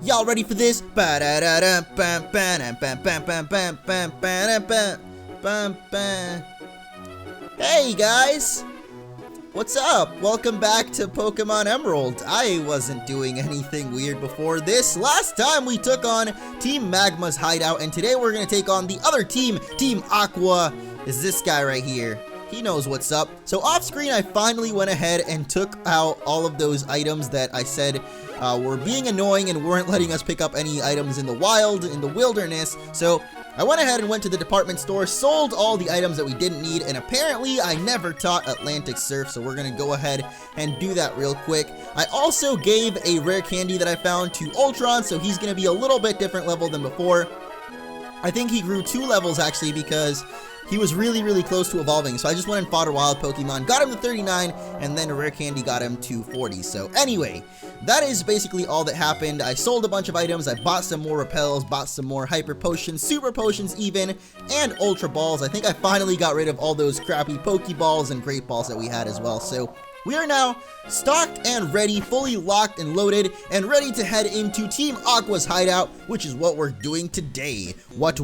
Y'all ready for this? Hey guys! What's up? Welcome back to Pokémon Emerald. I wasn't doing anything weird before this. Last time we took on Team Magma's Hideout, and today we're going to take on the other team, Team Aqua. Is this guy right here. He knows what's up. So off screen, I finally went ahead and took out all of those items that I said were being annoying and weren't letting us pick up any items in the wild, in the wilderness. So I went ahead and went to the department store, sold all the items that we didn't need, and apparently I never taught Atlantic Surf, so we're gonna go ahead and do that real quick. I also gave a rare candy that I found to Ultron, so he's gonna be a little bit different level than before. I think he grew 2 levels actually because he was really close to evolving, so I just went and fought a wild Pokemon, got him to 39, and then a rare candy got him to 40. So anyway, that is basically all that happened. I sold a bunch of items, I bought some more repels, bought some more hyper potions, super potions even, and ultra balls. I think I finally got rid of all those crappy Pokeballs and Great Balls that we had as well. So we are now stocked and ready, fully locked and loaded, and ready to head into Team Aqua's hideout, which is what we're doing today. What?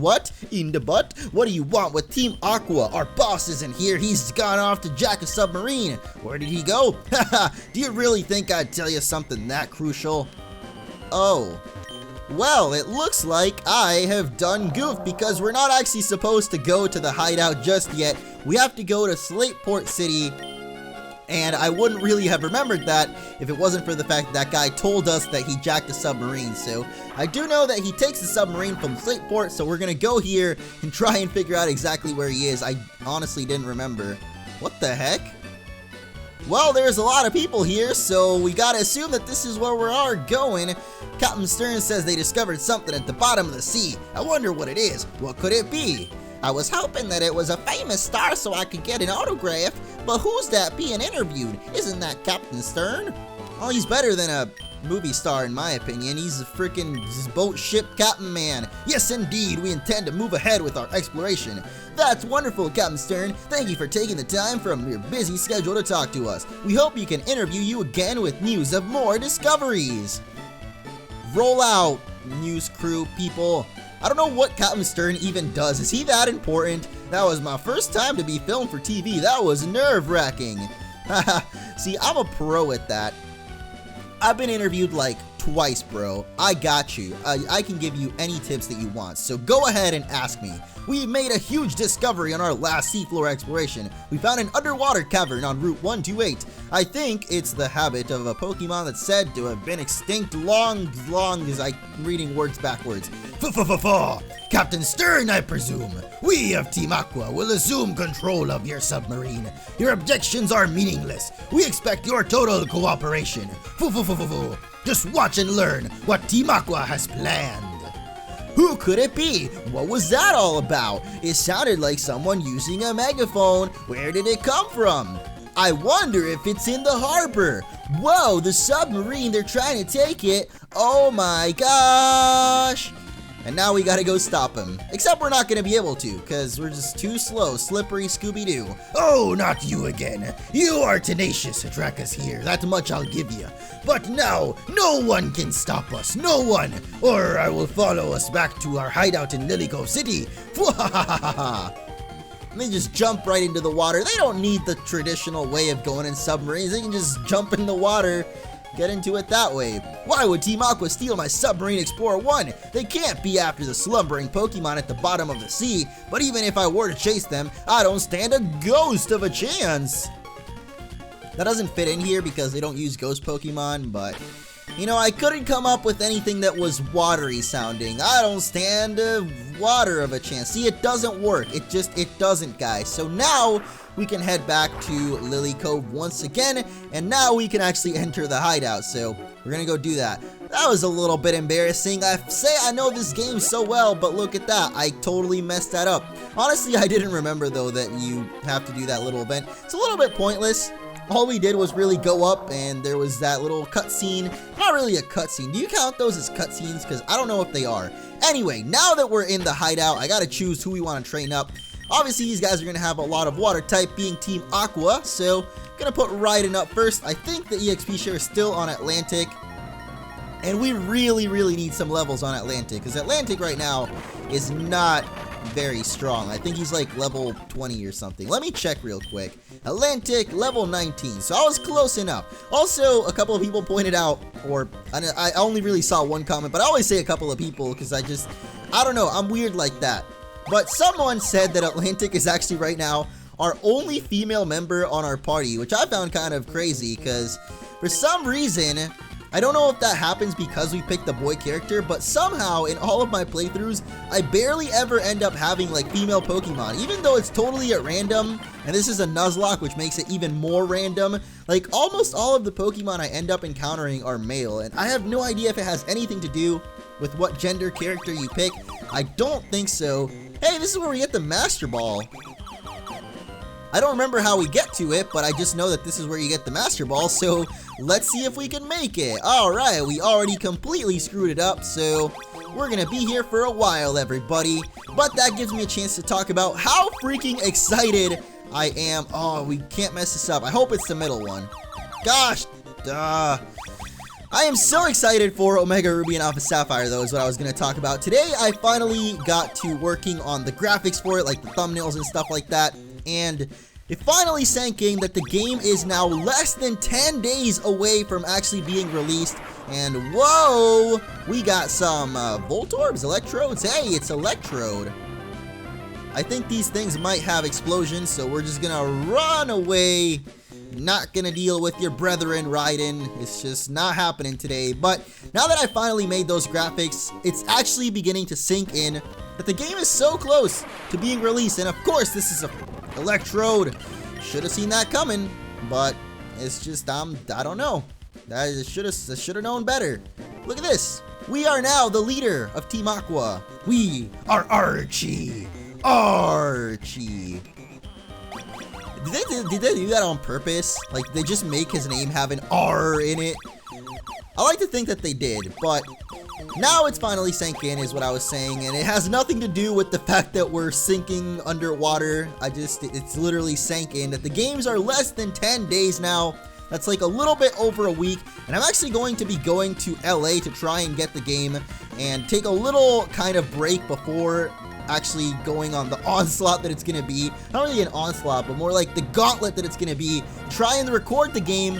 In the butt? What do you want with Team Aqua? Our boss isn't here. He's gone off to jack a submarine. Where did he go? Haha, do you really think I'd tell you something that crucial? Oh. Well, it looks like I have done goof because we're not actually supposed to go to the hideout just yet. We have to go to Slateport City. And I wouldn't really have remembered that if it wasn't for the fact that guy told us that he jacked a submarine. So I do know that he takes the submarine from Slateport, so we're gonna go here and try and figure out exactly where he is. I honestly didn't remember. What the heck? Well, there's a lot of people here, so we gotta assume that this is where we are going. Captain Stern says they discovered something at the bottom of the sea. I wonder what it is. What could it be? I was hoping that it was a famous star so I could get an autograph, but who's that being interviewed? Isn't that Captain Stern? Oh, he's better than a movie star in my opinion. He's a freaking boat ship captain man. Yes indeed, we intend to move ahead with our exploration. That's wonderful, Captain Stern. Thank you for taking the time from your busy schedule to talk to us. We hope we can interview you again with news of more discoveries. Roll out, news crew people. I don't know what Captain Stern even does. Is he that important? That was my first time to be filmed for TV. That was nerve-wracking. Haha, see, I'm a pro at that. I've been interviewed like twice, bro. I got you. I can give you any tips that you want, so go ahead and ask me. We made a huge discovery on our last seafloor exploration. We found an underwater cavern on Route 128. I think it's the habit of a Pokemon that's said to have been extinct long as I'm reading words backwards. Captain Stern, I presume. We of Team Aqua will assume control of your submarine. Your objections are meaningless. We expect your total cooperation. Just watch and learn what Team Aqua has planned. Who could it be? What was that all about? It sounded like someone using a megaphone. Where did it come from? I wonder if it's in the harbor. Whoa, the submarine, they're trying to take it. Oh my gosh. And now we gotta go stop him. Except we're not gonna be able to, because we're just too slow. Slippery Scooby-Doo. Oh, not you again. You are tenacious to track us here. That much I'll give you. But now, no one can stop us. No one. Or I will follow us back to our hideout in Lily Cove City. And they just jump right into the water. They don't need the traditional way of going in submarines. They can just jump in the water. Get into it that way. Why would Team Aqua steal my Submarine Explorer 1? They can't be after the slumbering Pokemon at the bottom of the sea, but even if I were to chase them, I don't stand a ghost of a chance. That doesn't fit in here because they don't use ghost Pokemon, but you know, I couldn't come up with anything that was watery sounding. I don't stand a water of a chance. See, it doesn't work. It doesn't, guys. So now we can head back to Lily Cove once again, and now we can actually enter the hideout. So we're gonna go do that. That was a little bit embarrassing. I say I know this game so well, but look at that. I totally messed that up. Honestly, I didn't remember though that you have to do that little event. It's a little bit pointless. All we did was really go up, and there was that little cutscene. Not really a cutscene. Do you count those as cutscenes? Because I don't know if they are. Anyway, now that we're in the hideout, I gotta choose who we want to train up. Obviously, these guys are gonna have a lot of water type, being Team Aqua. So, gonna put Raiden up first. I think the EXP share is still on Atlantic. And we really need some levels on Atlantic, because Atlantic right now is not very strong. I think he's like level 20 or something. Let me check real quick. Atlantic, level 19. So I was close enough. Also, a couple of people pointed out, or I only really saw one comment, but I always say a couple of people because I don't know, I'm weird like that. But someone said that Atlantic is actually right now our only female member on our party, which I found kind of crazy because for some reason, I don't know if that happens because we picked the boy character, but somehow in all of my playthroughs, I barely ever end up having like female Pokemon, even though it's totally at random, and this is a Nuzlocke, which makes it even more random. Like almost all of the Pokemon I end up encountering are male, and I have no idea if it has anything to do with what gender character you pick. I don't think so. Hey, this is where we get the Master Ball. I don't remember how we get to it, but I just know that this is where you get the Master Ball, so let's see if we can make it. Alright, we already completely screwed it up, so we're gonna be here for a while, everybody. But that gives me a chance to talk about how freaking excited I am. Oh, we can't mess this up. I hope it's the middle one. Gosh, I am so excited for Omega Ruby and Alpha Sapphire, though, is what I was going to talk about. Today, I finally got to working on the graphics for it, like the thumbnails and stuff like that. And it finally sank in that the game is now less than 10 days away from actually being released. And whoa, we got some Voltorbs, Electrodes. Hey, it's Electrode. I think these things might have explosions, so we're just gonna run away. Not gonna deal with your brethren, Raiden. It's just not happening today. But now that I finally made those graphics, it's actually beginning to sink in that the game is so close to being released. And of course, this is a Electrode. Should have seen that coming, but it's just I don't know. I should have known better. Look at this. We are now the leader of Team Aqua. We are Archie. Archie. Did they do that on purpose? Like, they just make his name have an R in it? I like to think that they did, but now it's finally sank in, is what I was saying, and it has nothing to do with the fact that we're sinking underwater. It's literally sank in that the games are less than 10 days now. That's like a little bit over a week, and I'm actually going to be going to LA to try and get the game and take a little kind of break before actually going on the onslaught that it's gonna be. Not really an onslaught, but more like the gauntlet that it's gonna be. Try and record the game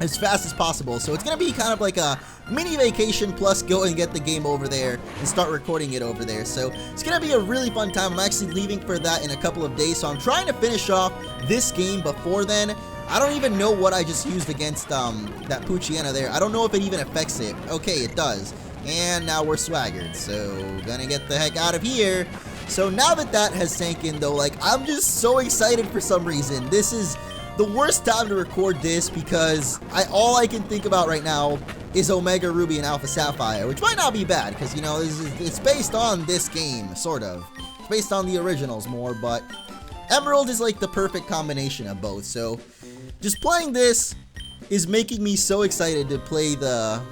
as fast as possible. So it's gonna be kind of like a mini vacation plus go and get the game over there and start recording it over there. So it's gonna be a really fun time. I'm actually leaving for that in a couple of days, so I'm trying to finish off this game before then. I don't even know what I just used against that Poochyena there. I don't know if it even affects it. Okay, it does. And now we're swaggered, so gonna get the heck out of here. So now that that has sank in, though, like, I'm just so excited for some reason. This is the worst time to record this because all I can think about right now is Omega Ruby and Alpha Sapphire, which might not be bad because, you know, it's based on this game, sort of. It's based on the originals more, but Emerald is like the perfect combination of both. So just playing this is making me so excited to play the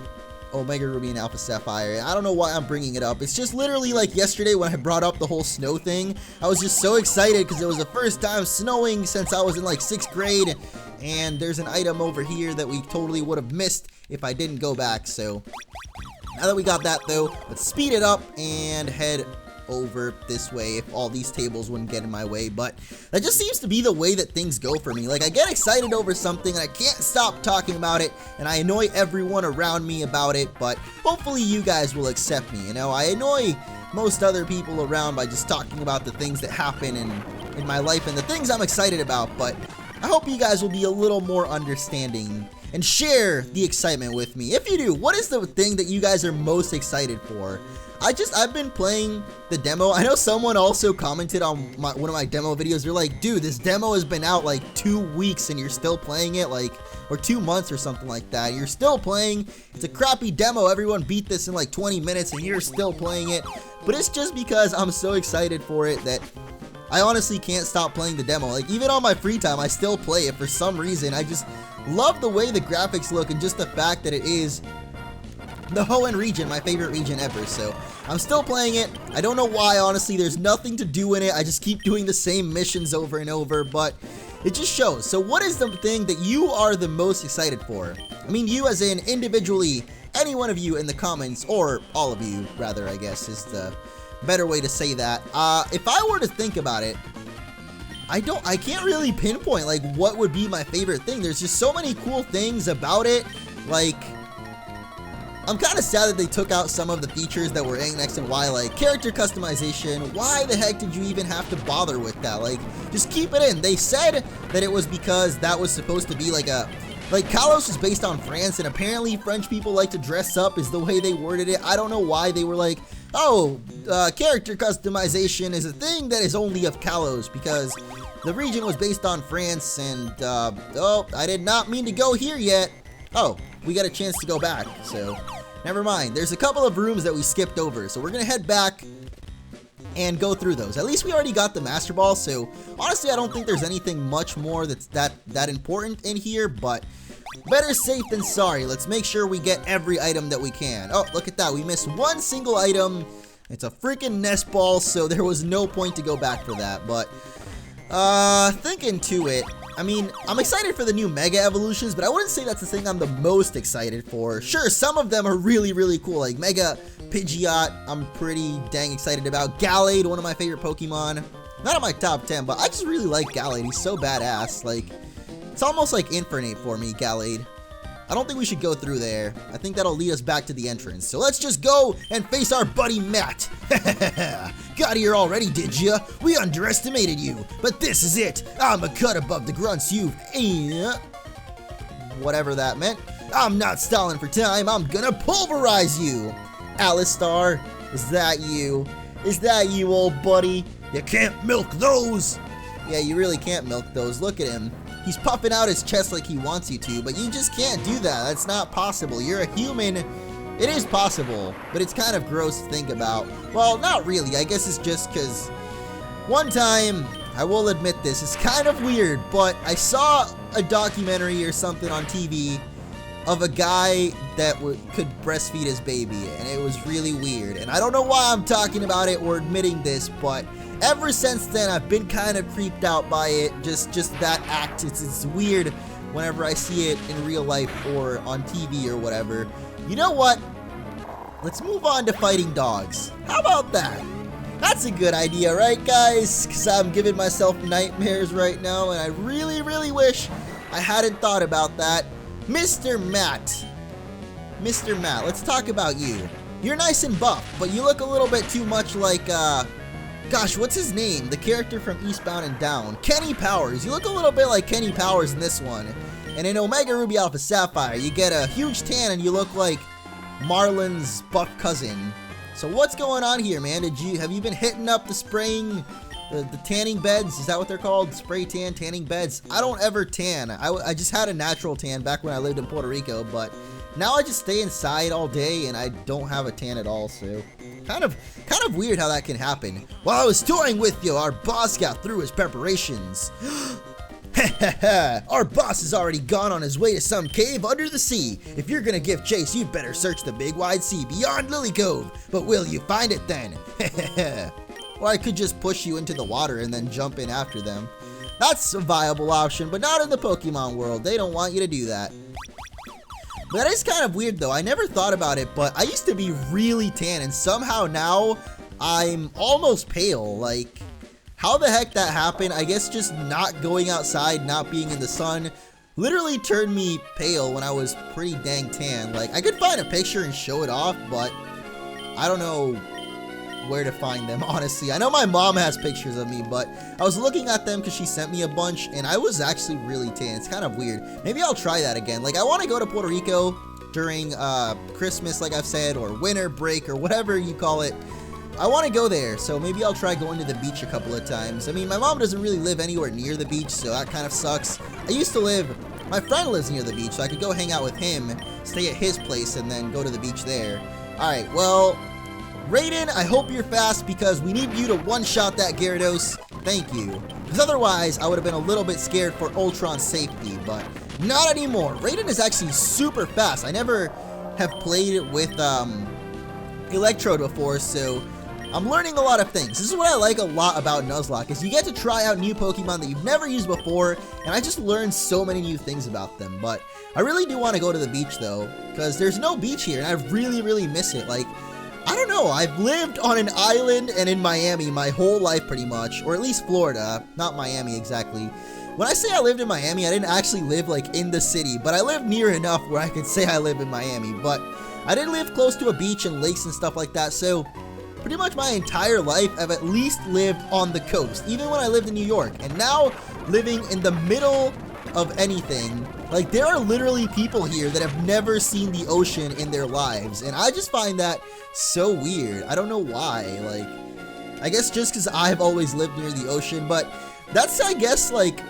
Omega Ruby and Alpha Sapphire. I don't know why I'm bringing it up. It's just literally like yesterday when I brought up the whole snow thing. I was just so excited because it was the first time snowing since I was in like 6th grade. And there's an item over here that we totally would have missed if I didn't go back. So now that we got that, though, let's speed it up and head over this way if all these tables wouldn't get in my way. But that just seems to be the way that things go for me. Like, I get excited over something and I can't stop talking about it, and I annoy everyone around me about it, but hopefully you guys will accept me. You know, I annoy most other people around by just talking about the things that happen in my life and the things I'm excited about, but I hope you guys will be a little more understanding and share the excitement with me. If you do, what is the thing that you guys are most excited for? I've been playing the demo. I know someone also commented on one of my demo videos. They're like, dude, this demo has been out like 2 weeks and you're still playing it, like, or 2 months or something like that. You're still playing. It's a crappy demo. Everyone beat this in like 20 minutes and you're still playing it. But it's just because I'm so excited for it that I honestly can't stop playing the demo. Like, even on my free time, I still play it for some reason. I just love the way the graphics look and just the fact that it is the Hoenn region, my favorite region ever. So I'm still playing it. I don't know why, honestly. There's nothing to do in it. I just keep doing the same missions over and over, but it just shows. So what is the thing that you are the most excited for? I mean, you as in individually, any one of you in the comments, or all of you, rather, I guess, is the better way to say that. If I were to think about it, I can't really pinpoint, like, what would be my favorite thing. There's just so many cool things about it. Like, I'm kind of sad that they took out some of the features that were in X and Y, like character customization. Why the heck did you even have to bother with that? Like, just keep it in. They said that it was because that was supposed to be like Kalos is based on France, and apparently French people like to dress up, is the way they worded it. I don't know why they were like, oh, character customization is a thing that is only of Kalos, because the region was based on France, and, oh, I did not mean to go here yet. Oh, we got a chance to go back, so never mind. There's a couple of rooms that we skipped over, so we're gonna head back and go through those. At least we already got the Master Ball, so honestly, I don't think there's anything much more that's that important in here, but better safe than sorry. Let's make sure we get every item that we can. Oh, look at that. We missed one single item. It's a freaking nest ball, so there was no point to go back for that, but thinking to it, I mean, I'm excited for the new Mega Evolutions, but I wouldn't say that's the thing I'm the most excited for. Sure, some of them are really, really cool, like Mega Pidgeot, I'm pretty dang excited about. Gallade, one of my favorite Pokemon. Not on my top 10, but I just really like Gallade. He's so badass. Like, it's almost like Infernape for me, Gallade. I don't think we should go through there. I think that'll lead us back to the entrance. So let's just go and face our buddy Matt. Got here already, did ya? We underestimated you, but this is it. I'm a cut above the grunts you've... whatever that meant. I'm not stalling for time. I'm gonna pulverize you. Alistar, is that you? Is that you, old buddy? You can't milk those. Yeah, you really can't milk those. Look at him. He's puffing out his chest like he wants you to, but you just can't do that. That's not possible. You're a human. It is possible, but it's kind of gross to think about. Well, not really. I guess it's just because one time, I will admit this, it's kind of weird, but I saw a documentary or something on TV of a guy that could breastfeed his baby, and it was really weird. And I don't know why I'm talking about it or admitting this, but ever since then, I've been kind of creeped out by it. Just that act. It's weird whenever I see it in real life or on TV or whatever. You know what? Let's move on to fighting dogs. How about that? That's a good idea, right, guys? Because I'm giving myself nightmares right now, and I really, really wish I hadn't thought about that. Mr. Matt. Mr. Matt, let's talk about you. You're nice and buff, but you look a little bit too much like, gosh, what's his name? The character from Eastbound and Down. Kenny Powers. You look a little bit like Kenny Powers in this one. And in Omega Ruby Alpha Sapphire, you get a huge tan and you look like Marlon's buff cousin. So what's going on here, man? Have you been hitting up the spraying, the tanning beds? Is that what they're called? Spray tan, tanning beds? I don't ever tan. I just had a natural tan back when I lived in Puerto Rico, but now I just stay inside all day and I don't have a tan at all, so kind of weird how that can happen. While I was touring with you, our boss got through his preparations. Our boss has already gone on his way to some cave under the sea. If you're gonna give chase, you'd better search the big wide sea beyond Lily Cove. But will you find it then? Or I could just push you into the water and then jump in after them. That's a viable option, but not in the Pokemon world. They don't want you to do that. But that is kind of weird though. I never thought about it, but I used to be really tan and somehow now I'm almost pale. Like, how the heck that happened? I guess just not going outside, not being in the sun, literally turned me pale when I was pretty dang tan. Like, I could find a picture and show it off, but I don't know where to find them, honestly. I know my mom has pictures of me, but I was looking at them because she sent me a bunch, and I was actually really tan. It's kind of weird. Maybe I'll try that again. Like, I want to go to Puerto Rico during Christmas, like I've said, or winter break, or whatever you call it. I want to go there, so maybe I'll try going to the beach a couple of times. I mean, my mom doesn't really live anywhere near the beach, so that kind of sucks. I used to live, my friend lives near the beach, so I could go hang out with him, stay at his place, and then go to the beach there. Alright, well, Raiden, I hope you're fast because we need you to one-shot that Gyarados. Thank you. Because otherwise, I would have been a little bit scared for Ultron's safety, but not anymore. Raiden is actually super fast. I never have played with Electrode before, so I'm learning a lot of things. This is what I like a lot about Nuzlocke, is you get to try out new Pokemon that you've never used before, and I just learned so many new things about them. But I really do want to go to the beach though, because there's no beach here, and I really miss it. Like, I don't know, I've lived on an island and in Miami my whole life pretty much, or at least Florida, not Miami exactly. When I say I lived in Miami, I didn't actually live like in the city, but I lived near enough where I could say I live in Miami. But I did live close to a beach and lakes and stuff like that, so pretty much my entire life I've at least lived on the coast, even when I lived in New York. And now living in the middle of anything, like there are literally people here that have never seen the ocean in their lives, and I just find that so weird. I don't know why. Like, I guess just because I've always lived near the ocean, but that's, I guess, like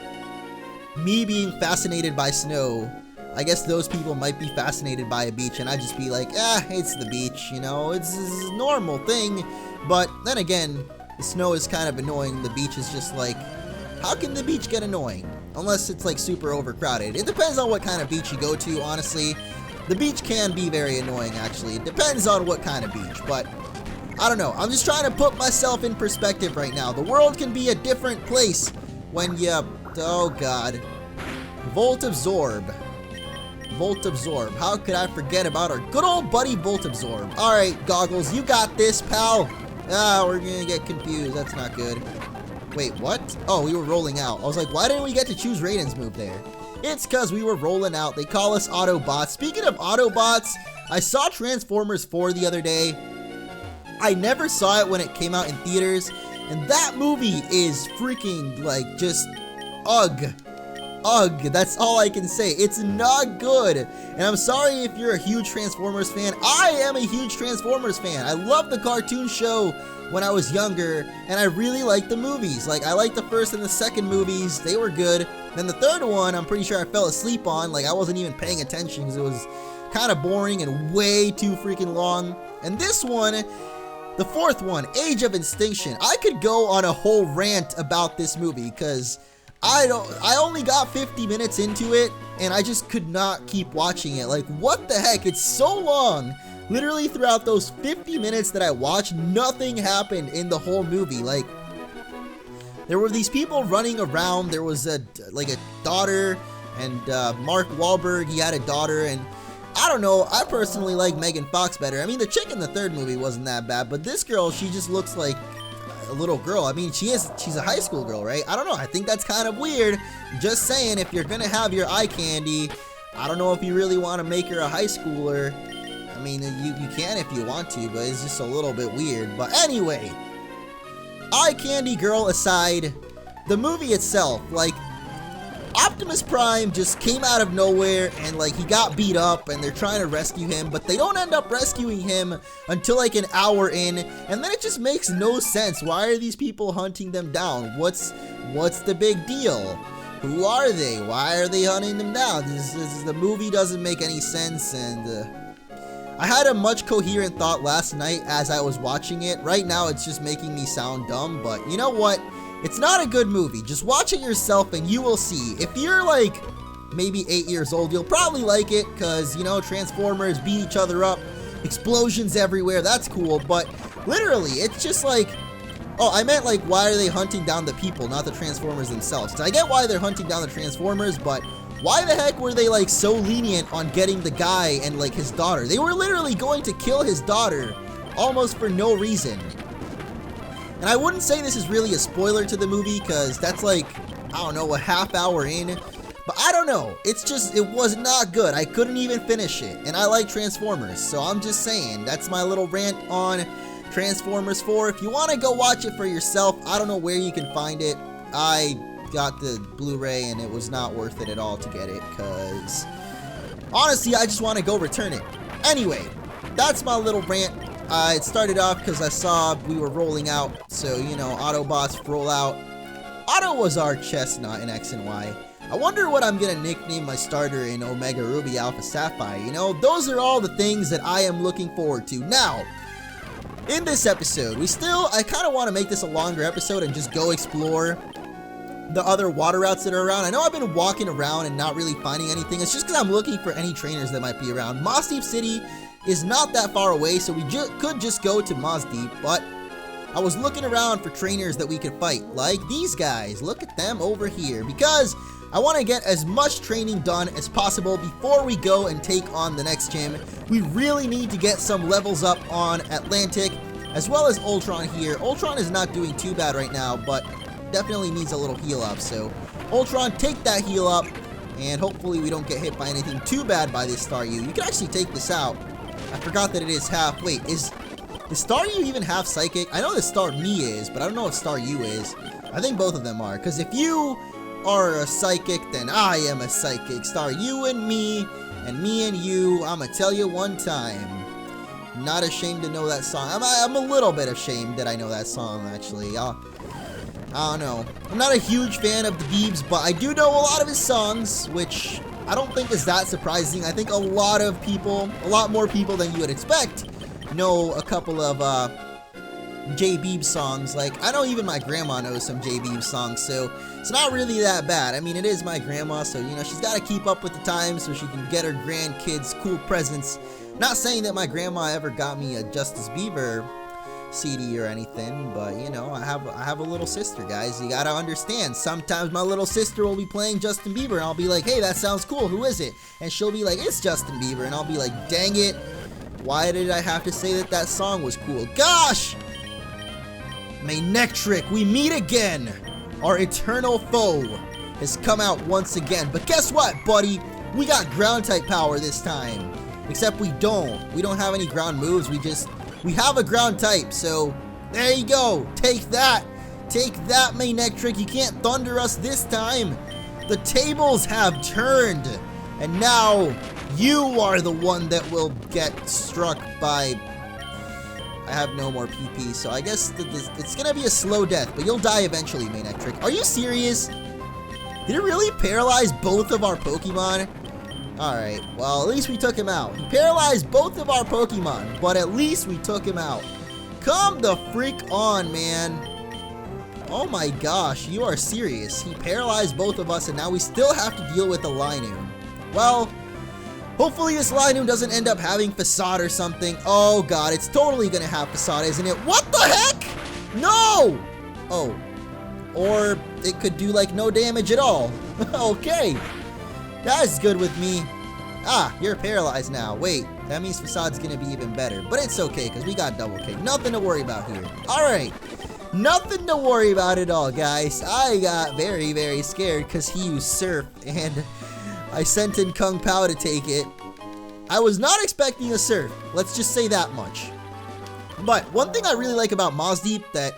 me being fascinated by snow. I guess those people might be fascinated by a beach, and I'd just be like, it's the beach, you know, it's a normal thing. But then again, the snow is kind of annoying. The beach is just like, how can the beach get annoying? Unless it's like super overcrowded. It depends on what kind of beach you go to, honestly. The beach can be very annoying, actually. It depends on what kind of beach, but I don't know. I'm just trying to put myself in perspective right now. The world can be a different place when you, oh god. Volt Absorb. Volt Absorb. How could I forget about our good old buddy Volt Absorb? Alright, Goggles, you got this, pal. We're gonna get confused. That's not good. Wait, what? Oh, we were rolling out. I was like, why didn't we get to choose Raiden's move there? It's because we were rolling out. They call us Autobots. Speaking of Autobots, I saw Transformers 4 the other day. I never saw it when it came out in theaters, and that movie is freaking, like, just ugh. Ugh, that's all I can say. It's not good. And I'm sorry if you're a huge Transformers fan. I am a huge Transformers fan. I love the cartoon show when I was younger, and I really like the movies. Like, I liked the first and the second movies. They were good. Then the third one, I'm pretty sure I fell asleep on. Like, I wasn't even paying attention because it was kind of boring and way too freaking long. And this one, the fourth one, Age of Extinction. I could go on a whole rant about this movie because I only got 50 minutes into it, and I just could not keep watching it. Like, what the heck? It's so long. Literally throughout those 50 minutes that I watched, nothing happened in the whole movie. Like, there were these people running around. There was a daughter, and Mark Wahlberg, he had a daughter, and I don't know, I personally like Megan Fox better. I mean, the chick in the third movie wasn't that bad, but this girl, she just looks like a little girl. I mean, she's a high school girl, right? I don't know, I think that's kind of weird. Just saying, if you're gonna have your eye candy, I don't know if you really want to make her a high schooler. I mean, you can if you want to, but it's just a little bit weird. But anyway, eye candy girl aside, the movie itself, like, Optimus Prime just came out of nowhere, and like, he got beat up, and they're trying to rescue him, but they don't end up rescuing him until like an hour in, and then it just makes no sense. Why are these people hunting them down? What's the big deal? Who are they? Why are they hunting them down? The movie doesn't make any sense, and I had a much coherent thought last night as I was watching it. Right now, it's just making me sound dumb, but you know what? It's not a good movie. Just watch it yourself and you will see. If you're like maybe 8 years old, you'll probably like it because, you know, Transformers beat each other up, explosions everywhere, that's cool. But literally, it's just like, oh, I meant like, why are they hunting down the people, not the Transformers themselves? Because I get why they're hunting down the Transformers, but why the heck were they like so lenient on getting the guy and like his daughter? They were literally going to kill his daughter almost for no reason. And I wouldn't say this is really a spoiler to the movie because that's like, I don't know, a half hour in. But I don't know. It's just, it was not good. I couldn't even finish it. And I like Transformers. So I'm just saying, that's my little rant on Transformers 4. If you want to go watch it for yourself, I don't know where you can find it. I got the Blu-ray and it was not worth it at all to get it because honestly, I just want to go return it. Anyway, that's my little rant. It started off because I saw we were rolling out, so, you know, Autobots roll out. Otto was our chestnut in X and Y. I wonder what I'm going to nickname my starter in Omega Ruby Alpha Sapphire. You know, those are all the things that I am looking forward to. Now, in this episode, I kind of want to make this a longer episode and just go explore the other water routes that are around. I know I've been walking around and not really finding anything. It's just because I'm looking for any trainers that might be around. Moss Deep City is not that far away, so we could just go to Moss Deep, but I was looking around for trainers that we could fight, like these guys. Look at them over here, because I want to get as much training done as possible before we go and take on the next gym. We really need to get some levels up on Atlantic, as well as Ultron here. Ultron is not doing too bad right now, but definitely needs a little heal up. So, Ultron, take that heal up, and hopefully we don't get hit by anything too bad by this Staryu. You can actually take this out. I forgot that it is half. Wait, is Staryu even half Psychic? I know that Starmie is, but I don't know if Staryu is. I think both of them are, because if you are a Psychic, then I am a Psychic. Staryu and me and you, I'ma tell you one time. Not ashamed to know that song. I'm a little bit ashamed that I know that song, actually. I don't know. I'm not a huge fan of the Biebs, but I do know a lot of his songs, which I don't think is that surprising. I think a lot more people than you would expect, know a couple of J Biebs songs. Like, I know even my grandma knows some J Biebs songs, so it's not really that bad. I mean, it is my grandma, so, you know, she's got to keep up with the times so she can get her grandkids cool presents. Not saying that my grandma ever got me a Justice Bieber CD or anything, but, you know, I have a little sister, guys. You gotta understand, sometimes my little sister will be playing Justin Bieber, and I'll be like, hey, that sounds cool, who is it? And she'll be like, it's Justin Bieber, and I'll be like, dang it, why did I have to say that that song was cool? Gosh! Manectric, we meet again! Our eternal foe has come out once again, but guess what, buddy? We got ground-type power this time. Except we don't. We don't have any ground moves, we have a ground type, so there you go. Take that. Take that, Manectric. You can't thunder us this time. The tables have turned, and now you are the one that will get struck by... I have no more PP, so I guess it's gonna be a slow death, but you'll die eventually, Manectric. Are you serious? Did it really paralyze both of our Pokemon? Alright, well, at least we took him out. He paralyzed both of our Pokemon, but at least we took him out. Come the freak on, man. Oh my gosh, you are serious. He paralyzed both of us, and now we still have to deal with the Linoon. Well, hopefully this Linoon doesn't end up having Facade or something. Oh god, it's totally gonna have Facade, isn't it? What the heck? No! Oh. Or it could do, like, no damage at all. Okay. That's good with me. Ah, you're paralyzed now. Wait, that means Facade's gonna be even better. But it's okay, because we got Double K. Nothing to worry about here. Alright. Nothing to worry about at all, guys. I got very, very scared because he used Surf, and I sent in Kung Pao to take it. I was not expecting a Surf. Let's just say that much. But one thing I really like about Mozdeep that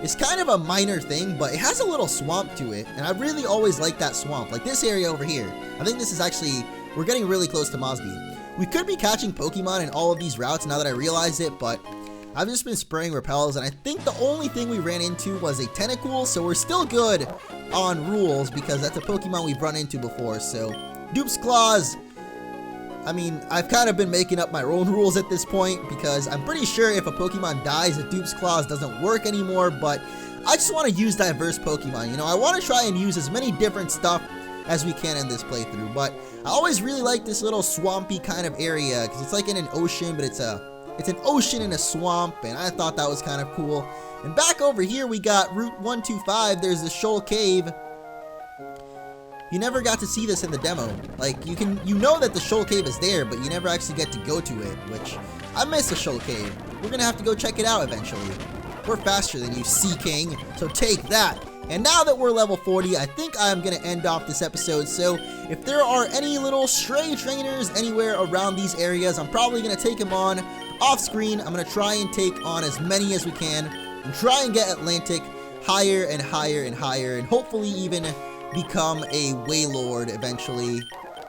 is kind of a minor thing, but it has a little swamp to it, and I really always like that swamp. Like this area over here. I think this is actually, we're getting really close to Mozdeep. We could be catching Pokemon in all of these routes now that I realize it, but I've just been spraying repels, and I think the only thing we ran into was a Tentacool, so we're still good on rules because that's a Pokemon we've run into before. So Dupe's Claws, I mean, I've kind of been making up my own rules at this point because I'm pretty sure if a Pokemon dies, a Dupe's Claws doesn't work anymore, but I just want to use diverse Pokemon. You know, I want to try and use as many different stuff as we can in this playthrough, but I always really like this little swampy kind of area because it's like in an ocean, but it's an ocean in a swamp, and I thought that was kind of cool. And back over here, we got Route 125. There's the Shoal Cave. You never got to see this in the demo. Like, you know that the Shoal Cave is there, but you never actually get to go to it, which I miss the Shoal Cave. We're gonna have to go check it out eventually. We're faster than you, Sea King, so take that. And now that we're level 40, I think I'm gonna end off this episode. So if there are any little stray trainers anywhere around these areas, I'm probably gonna take them on off screen. I'm gonna try and take on as many as we can and try and get Atlantic higher and higher and higher, and hopefully even become a Wailord eventually.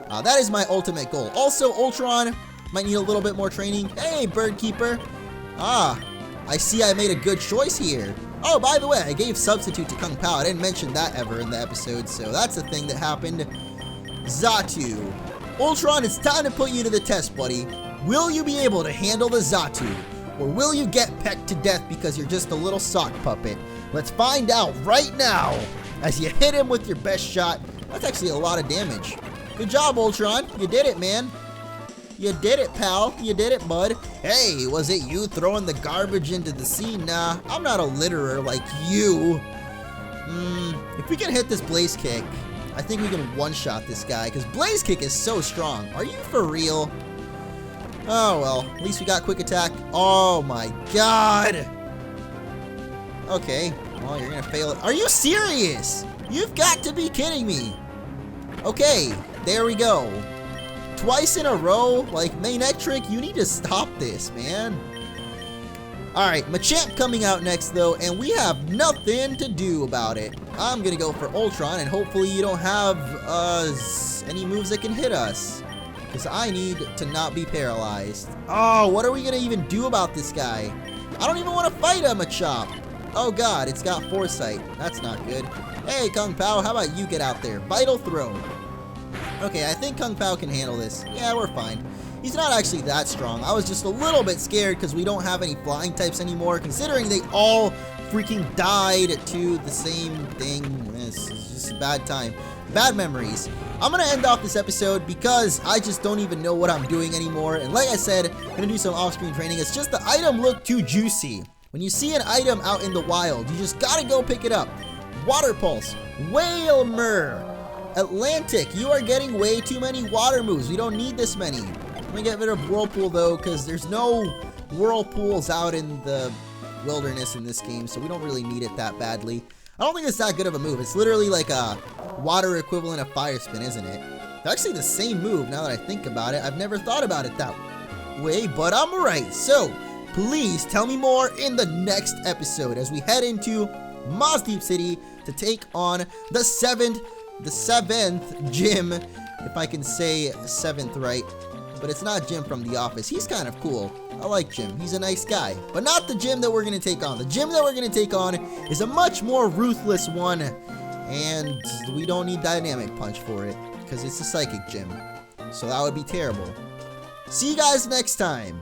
That is my ultimate goal. Also, Ultron might need a little bit more training. Hey, Bird Keeper. I see I made a good choice here. Oh, by the way, I gave Substitute to Kung Pao. I didn't mention that ever in the episode, so that's a thing that happened. Xatu. Ultron, it's time to put you to the test, buddy. Will you be able to handle the Xatu? Or will you get pecked to death because you're just a little sock puppet? Let's find out right now as you hit him with your best shot. That's actually a lot of damage. Good job, Ultron. You did it, man. You did it, pal. You did it, bud. Hey, was it you throwing the garbage into the sea? Nah, I'm not a litterer like you. If we can hit this Blaze Kick, I think we can one-shot this guy, because Blaze Kick is so strong. Are you for real? Oh, well, at least we got Quick Attack. Oh, my God. Okay, well, you're going to fail it. Are you serious? You've got to be kidding me. Okay, there we go. Twice in a row? Like, Manectric, you need to stop this, man. Alright, Machamp coming out next, though, and we have nothing to do about it. I'm gonna go for Ultron, and hopefully you don't have, any moves that can hit us. Because I need to not be paralyzed. Oh, what are we gonna even do about this guy? I don't even want to fight a Machamp. Oh god, it's got Foresight. That's not good. Hey, Kung Pao, how about you get out there? Vital Throw. Okay, I think Kung Pao can handle this. Yeah, we're fine. He's not actually that strong. I was just a little bit scared because we don't have any flying types anymore, considering they all freaking died to the same thing. This is just a bad time. Bad memories. I'm going to end off this episode because I just don't even know what I'm doing anymore. And like I said, I'm going to do some off-screen training. It's just the item looked too juicy. When you see an item out in the wild, you just got to go pick it up. Water Pulse. Whalmer. Atlantic. You are getting way too many water moves. We don't need this many. I'm going to get rid of Whirlpool, though, because there's no Whirlpools out in the wilderness in this game, so we don't really need it that badly. I don't think it's that good of a move. It's literally like a water equivalent of Fire Spin, isn't it? It's actually the same move now that I think about it. I've never thought about it that way, but I'm right. So, please tell me more in the next episode as we head into Mazdeep City to take on the seventh gym, if I can say 7th right. But it's not Jim from The Office. He's kind of cool. I like Jim. He's a nice guy. But not the Jim that we're going to take on. The Jim that we're going to take on is a much more ruthless one. And we don't need Dynamic Punch for it, because it's a Psychic Gym. So that would be terrible. See you guys next time.